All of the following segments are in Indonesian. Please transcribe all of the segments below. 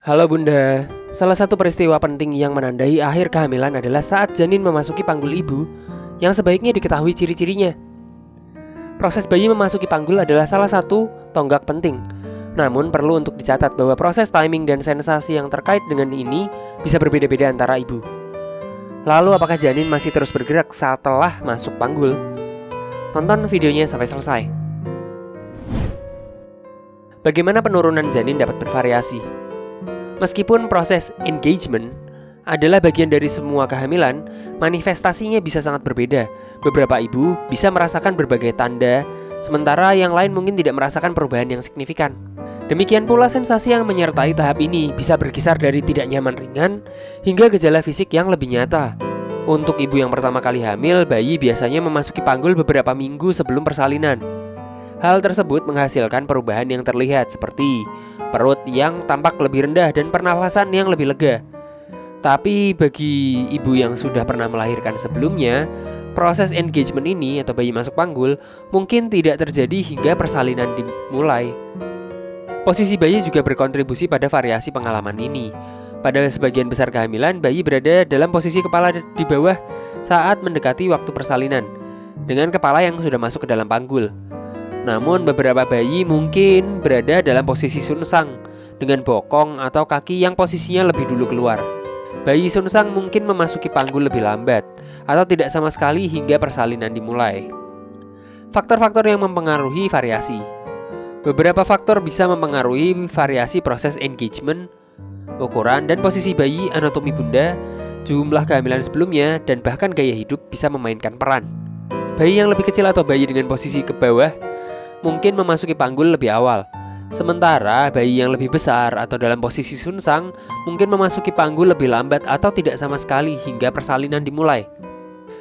Halo Bunda, salah satu peristiwa penting yang menandai akhir kehamilan adalah saat janin memasuki panggul ibu yang sebaiknya diketahui ciri-cirinya. Proses bayi memasuki panggul adalah salah satu tonggak penting. Namun perlu untuk dicatat bahwa proses timing dan sensasi yang terkait dengan ini bisa berbeda-beda antara ibu. Lalu apakah janin masih terus bergerak setelah masuk panggul? Tonton videonya sampai selesai. Bagaimana penurunan janin dapat bervariasi? Meskipun proses engagement adalah bagian dari semua kehamilan, manifestasinya bisa sangat berbeda. Beberapa ibu bisa merasakan berbagai tanda, sementara yang lain mungkin tidak merasakan perubahan yang signifikan. Demikian pula sensasi yang menyertai tahap ini bisa berkisar dari tidak nyaman ringan hingga gejala fisik yang lebih nyata. Untuk ibu yang pertama kali hamil, bayi biasanya memasuki panggul beberapa minggu sebelum persalinan. Hal tersebut menghasilkan perubahan yang terlihat seperti perut yang tampak lebih rendah dan pernafasan yang lebih lega. Tapi bagi ibu yang sudah pernah melahirkan sebelumnya, proses engagement ini atau bayi masuk panggul mungkin tidak terjadi hingga persalinan dimulai. Posisi bayi juga berkontribusi pada variasi pengalaman ini. Pada sebagian besar kehamilan, bayi berada dalam posisi kepala di bawah saat mendekati waktu persalinan, dengan kepala yang sudah masuk ke dalam panggul. Namun beberapa bayi mungkin berada dalam posisi sunsang dengan bokong atau kaki yang posisinya lebih dulu keluar. Bayi sunsang mungkin memasuki panggul lebih lambat atau tidak sama sekali hingga persalinan dimulai. Faktor-faktor yang mempengaruhi variasi. Beberapa faktor bisa mempengaruhi variasi proses engagement, ukuran dan posisi bayi, anatomi bunda, jumlah kehamilan sebelumnya, dan bahkan gaya hidup bisa memainkan peran. Bayi yang lebih kecil atau bayi dengan posisi ke bawah mungkin memasuki panggul lebih awal. Sementara bayi yang lebih besar atau dalam posisi sunsang mungkin memasuki panggul lebih lambat atau tidak sama sekali hingga persalinan dimulai.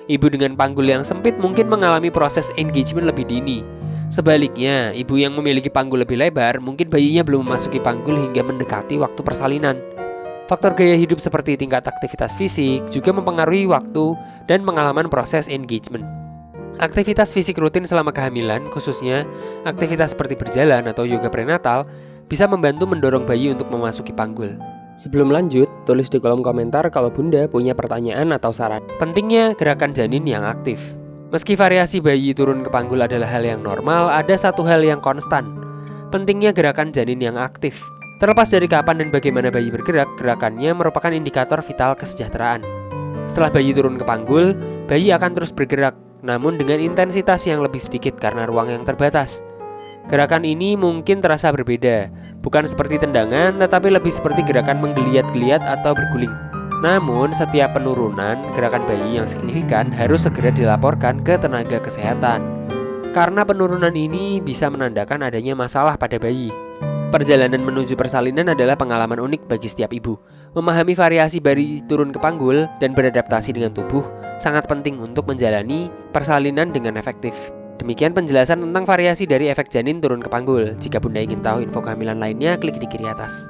Ibu dengan panggul yang sempit mungkin mengalami proses engagement lebih dini. Sebaliknya, ibu yang memiliki panggul lebih lebar mungkin bayinya belum memasuki panggul hingga mendekati waktu persalinan. Faktor gaya hidup seperti tingkat aktivitas fisik juga mempengaruhi waktu dan pengalaman proses engagement. Aktivitas fisik rutin selama kehamilan, khususnya aktivitas seperti berjalan atau yoga prenatal, bisa membantu mendorong bayi untuk memasuki panggul. Sebelum lanjut, tulis di kolom komentar kalau Bunda punya pertanyaan atau saran. Pentingnya gerakan janin yang aktif. Meski variasi bayi turun ke panggul adalah hal yang normal, ada satu hal yang konstan. Pentingnya gerakan janin yang aktif. Terlepas dari kapan dan bagaimana bayi bergerak, gerakannya merupakan indikator vital kesejahteraan. Setelah bayi turun ke panggul, bayi akan terus bergerak, namun dengan intensitas yang lebih sedikit karena ruang yang terbatas. Gerakan ini mungkin terasa berbeda, bukan seperti tendangan, tetapi lebih seperti gerakan menggeliat-geliat atau berguling. Namun, setiap penurunan gerakan bayi yang signifikan harus segera dilaporkan ke tenaga kesehatan, karena penurunan ini bisa menandakan adanya masalah pada bayi. Perjalanan menuju persalinan adalah pengalaman unik bagi setiap ibu. Memahami variasi bayi turun ke panggul dan beradaptasi dengan tubuh sangat penting untuk menjalani persalinan dengan efektif. Demikian penjelasan tentang variasi dari efek janin turun ke panggul. Jika Bunda ingin tahu info kehamilan lainnya, klik di kiri atas.